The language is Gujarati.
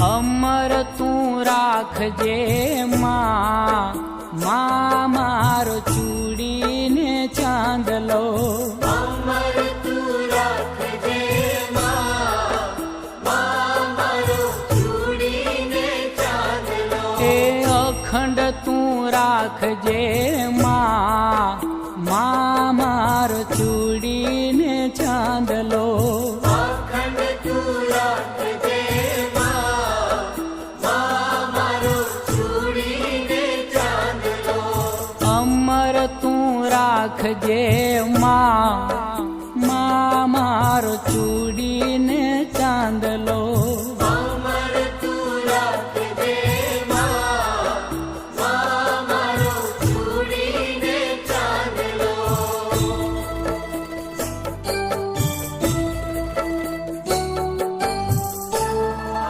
અમર તું રાખજે માં, માં મારો ચૂડીને ચાંદલો. અમર તું રાખજે માં, માં મારો ચૂડીને ચાંદલો. એ અખંડ તું રાખજે માં, માં મારો ચૂડીને ચાંદલો. અખંડ તું રાખજે માં, માં મારો ચૂડીને ચાંદલો. અમર તું રાખજે માં, માં મારો ચૂડીને ચાંદલો.